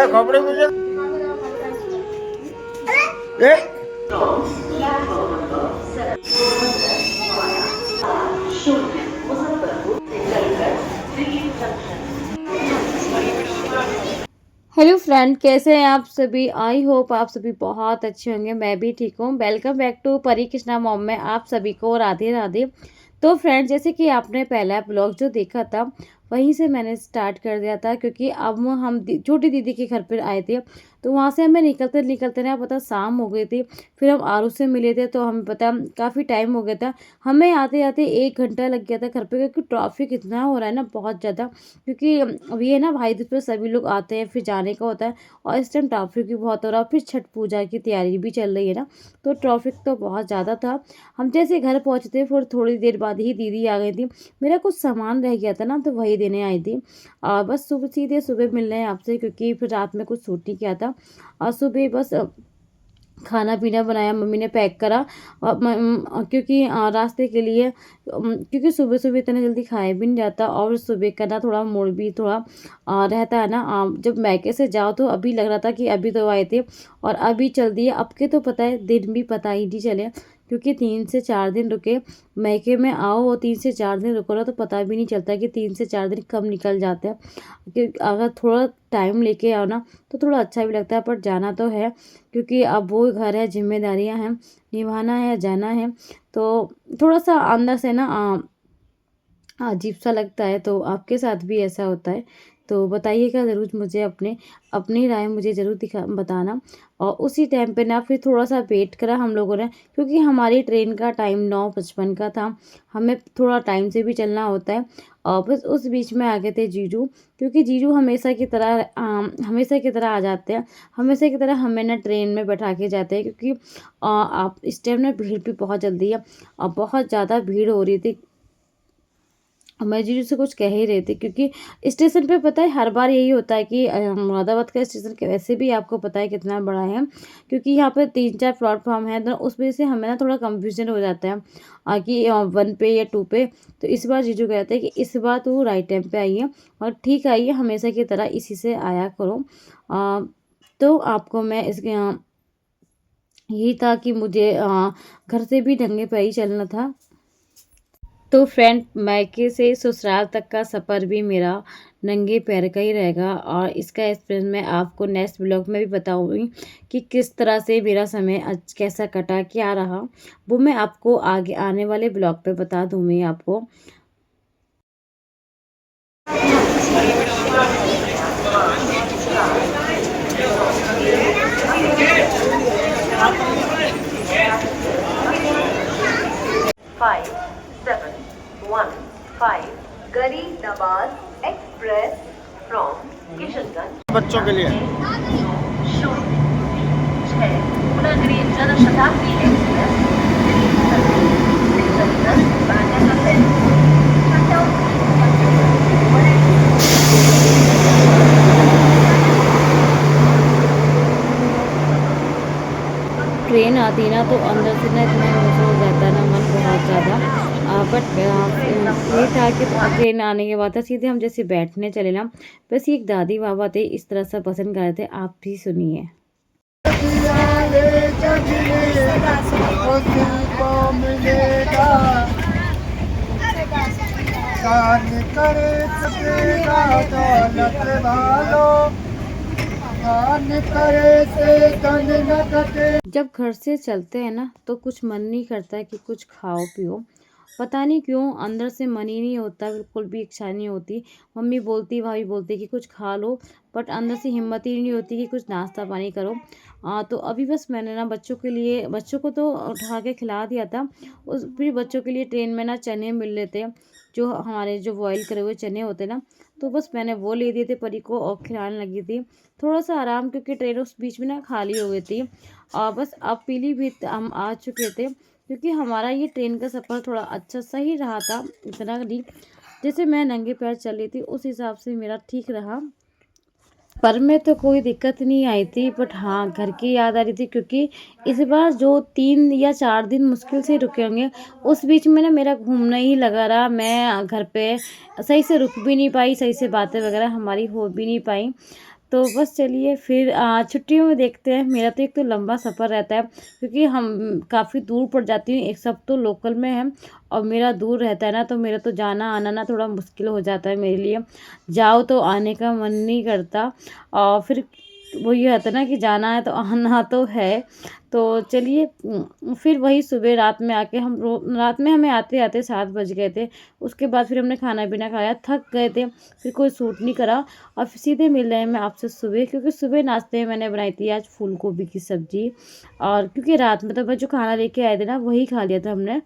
खबरे मुझे ए hello friend, कैसे हैं आप सभी। आई होप आप सभी बहुत अच्छे होंगे। मैं भी ठीक हूँ। वेलकम बैक टू परी कृष्णा मॉम में आप सभी को राधे राधे। तो फ्रेंड, जैसे कि आपने पहला ब्लॉग जो देखा था वहीं से मैंने स्टार्ट कर दिया था, क्योंकि अब हम छोटी दीदी के घर पर आए थे। तो वहाँ से हमें निकलते निकलते ना पता शाम हो गई थी। फिर हम आरू से मिले थे तो हमें पता काफ़ी टाइम हो गया था। हमें आते आते 1 घंटा लग गया था घर पे, क्योंकि ट्रैफिक इतना हो रहा है ना, बहुत ज़्यादा। क्योंकि अभी है ना भाई दूज पे सभी लोग आते हैं, फिर जाने का होता है। और इस टाइम ट्रैफिक भी बहुत हो रहा है, फिर छठ पूजा की तैयारी भी चल रही है ना, तो ट्रैफिक तो बहुत ज़्यादा था। हम जैसे घर पहुँचे थे, फिर थोड़ी देर बाद ही दीदी आ गई थी। मेरा कुछ सामान रह गया था ना, तो वही देने आई थी। बस सुबह सीधे सुबह मिल रहे हैं आपसे, क्योंकि फिर रात में कुछ शूट नहीं किया था। और सुबह बस खाना पीना बनाया, मम्मी ने पैक करा। और क्योंकि रास्ते के लिए क्योंकि सुबह सुबह इतना जल्दी खाया भी नहीं जाता, और सुबह का ना थोड़ा मूड भी थोड़ा रहता है ना। जब मैके से जाओ तो अभी लग रहा था कि अभी तो आए थे और अभी चल दिए। अब के तो पता है दिन भी पता ही नहीं चले, क्योंकि 3 से 4 दिन रुके। मैके में आओ और 3 से 4 दिन रुको ना, तो पता भी नहीं चलता कि 3 से 4 दिन कब निकल जाते हैं। क्योंकि अगर थोड़ा टाइम लेके आओ ना तो थोड़ा अच्छा भी लगता है, पर जाना तो है, क्योंकि अब वो घर है, जिम्मेदारियां हैं, निभाना है, जाना है। तो थोड़ा सा अंदर से ना अजीब सा लगता है। तो आपके साथ भी ऐसा होता है तो बताइएगा ज़रूर मुझे, अपनी राय मुझे ज़रूर दिखा बताना। और उसी टाइम पे ना फिर थोड़ा सा वेट करा हम लोगों ने, क्योंकि हमारी ट्रेन का टाइम 9:55 का था। हमें थोड़ा टाइम से भी चलना होता है। और बस उस बीच में आ गए थे जीजू, क्योंकि जीजू हमेशा की तरह आ जाते हैं। हमेशा की तरह हमें ना ट्रेन में बैठा के जाते हैं, क्योंकि आप इस टाइम ना भीड़ भी बहुत जल्दी है और बहुत ज़्यादा भीड़ हो रही थी। मैं जीजू से कुछ कह ही रहे थे, क्योंकि स्टेशन पे पता है हर बार यही होता है कि मुरादाबाद का स्टेशन के वैसे भी आपको पता है कितना बड़ा है, क्योंकि यहाँ पे 3-4 प्लेटफॉर्म है, तो उस वजह से हमें ना थोड़ा कंफ्यूजन हो जाता है कि 1 पे या 2 पे। तो इस बार जीजू कहते हैं कि इस बार तू राइट टाइम पे आई है और ठीक आई है, हमेशा की तरह इसी से आया करो। अ, तो आपको मैं इसके यही था कि मुझे घर से भी ढंगे पे ही चलना था। तो फ्रेंड, मायके से ससुराल तक का सफ़र भी मेरा नंगे पैर का ही रहेगा, और इसका एक्सपीरियंस मैं आपको नेक्स्ट ब्लॉग में भी बताऊंगी कि किस तरह से मेरा समय आज कैसा कटा, क्या रहा। वो मैं आपको आगे आने वाले ब्लॉग पे बता दूंगी आपको। Five, 7, 1, 5 Garibabad express from Kishanganj बच्चों के लिए 006 पूर्णागिरी जनशताब्दी एक्सप्रेस ट्रेन आती ना तो अंदर से ना इतना इमोशनल हो जाता है ना मन, बहुत ज़्यादा। बट ये था कि ट्रेन आने के बाद था सीधे हम जैसे बैठने चले ना, बस एक दादी बाबा थे इस तरह से पसंद कर रहे थे। आप भी सुनिए। को मिलेगा कान करे सकेगा दौलत वालो कान करे से तन न कटे। जब घर से चलते हैं ना तो कुछ मन नहीं करता है कि कुछ खाओ पियो। पता नहीं क्यों अंदर से मन ही नहीं होता, बिल्कुल भी इच्छा नहीं होती। मम्मी बोलती, भाभी बोलती कि कुछ खा लो, बट अंदर से हिम्मत ही नहीं होती कि कुछ नाश्ता पानी करो। तो अभी बस मैंने ना बच्चों को तो उठा के खिला दिया था। उस फिर बच्चों के लिए ट्रेन में ना चने मिल रहे थे, जो हमारे जो बॉयल करे हुए चने होते ना, तो बस मैंने वो ले दिए थे परी को और खिलाने लगी थी। थोड़ा सा आराम, क्योंकि ट्रेन उस बीच में ना खाली हो गई थी। और बस अब पीलीभीत हम आ चुके थे, क्योंकि हमारा ये ट्रेन का सफ़र थोड़ा अच्छा सही रहा था, इतना नहीं। जैसे मैं नंगे पैर चल रही थी उस हिसाब से मेरा ठीक रहा। पर में तो कोई दिक्कत नहीं आई थी, बट हाँ घर की याद आ रही थी, क्योंकि इस बार जो 3 या 4 दिन मुश्किल से रुके होंगे, उस बीच में ना मेरा घूमना ही लगा रहा। मैं घर पे सही से रुक भी नहीं पाई, सही से बातें वगैरह हमारी हो भी नहीं पाई। तो बस चलिए फिर छुट्टियों में देखते हैं। मेरा तो एक तो लंबा सफ़र रहता है क्योंकि हम काफ़ी दूर पड़ जाती हूँ, एक सब तो लोकल में है और मेरा दूर रहता है ना, तो मेरा तो जाना आना ना थोड़ा मुश्किल हो जाता है मेरे लिए। जाओ तो आने का मन नहीं करता और फिर वो ये होता है ना कि जाना है तो आना तो है। तो चलिए फिर वही सुबह रात में आके रात में हमें आते आते 7 बज गए थे। उसके बाद फिर हमने खाना पीना खाया, थक गए थे, फिर कोई सूट नहीं करा और फिर सीधे मिल रहे हैं मैं आपसे सुबह, क्योंकि सुबह नाश्ते में मैंने बनाई थी आज फूल गोभी की सब्जी। और क्योंकि रात में तो मैं जो खाना लेके आए थे ना वही खा लिया था हमने।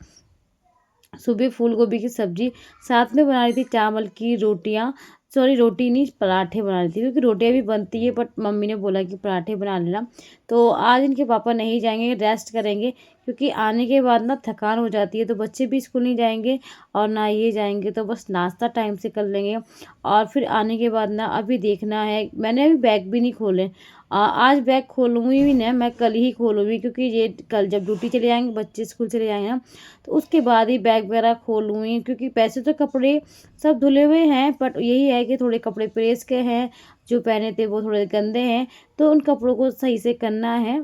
सुबह फूल गोभी की सब्जी, साथ में बना रही थी चावल की रोटियाँ, सॉरी रोटी नहीं पराठे बना रही थी, क्योंकि रोटियाँ भी बनती है बट मम्मी ने बोला कि पराठे बना लेना। तो आज इनके पापा नहीं जाएंगे, रेस्ट करेंगे, क्योंकि आने के बाद ना थकान हो जाती है, तो बच्चे भी स्कूल नहीं जाएंगे और ना ये जाएंगे, तो बस नाश्ता टाइम से कर लेंगे। और फिर आने के बाद ना अभी देखना है, मैंने अभी बैग भी नहीं खोले। आज बैग खोलूँगी भी ना, मैं कल ही खोलूँगी, क्योंकि ये कल जब ड्यूटी चले जाएंगे, बच्चे स्कूल चले जाएंगे ना, तो उसके बाद ही बैग वगैरह खोलूँगी। क्योंकि पैसे तो कपड़े सब धुले हुए हैं, बट यही है कि थोड़े कपड़े प्रेस के हैं, जो पहने थे वो थोड़े गंदे हैं, तो उन कपड़ों को सही से करना है।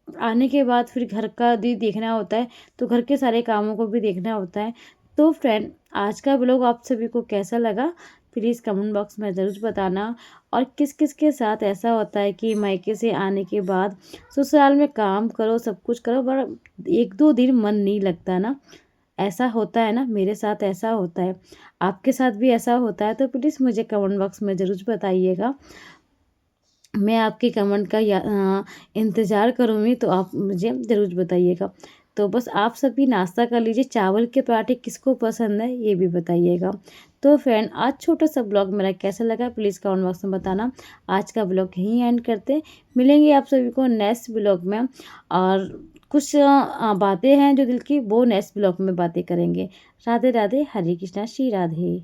आने के बाद फिर घर का भी देखना होता है, तो घर के सारे कामों को भी देखना होता है। तो फ्रेंड, आज का ब्लॉग आप सभी को कैसा लगा प्लीज़ कमेंट बॉक्स में ज़रूर बताना। और किस किस के साथ ऐसा होता है कि मायके से आने के बाद ससुराल में काम करो, सब कुछ करो, पर 1-2 दिन मन नहीं लगता ना, ऐसा होता है ना, मेरे साथ ऐसा होता है। आपके साथ भी ऐसा होता है तो प्लीज़ मुझे कमेंट बॉक्स में ज़रूर बताइएगा। मैं आपके कमेंट का इंतज़ार करूँगी, तो आप मुझे ज़रूर बताइएगा। तो बस आप सभी नाश्ता कर लीजिए, चावल के पराठे किसको पसंद है ये भी बताइएगा। तो फ्रेंड, आज छोटा सा ब्लॉग मेरा कैसा लगा प्लीज़ कमेंट बॉक्स में बताना। आज का ब्लॉग यहीं एंड करते हैं, मिलेंगे आप सभी को नेक्स्ट ब्लॉग में। और कुछ बातें हैं जो दिल की, वो नेक्स्ट ब्लॉग में बातें करेंगे। राधे राधे, हरे कृष्णा, श्री राधे।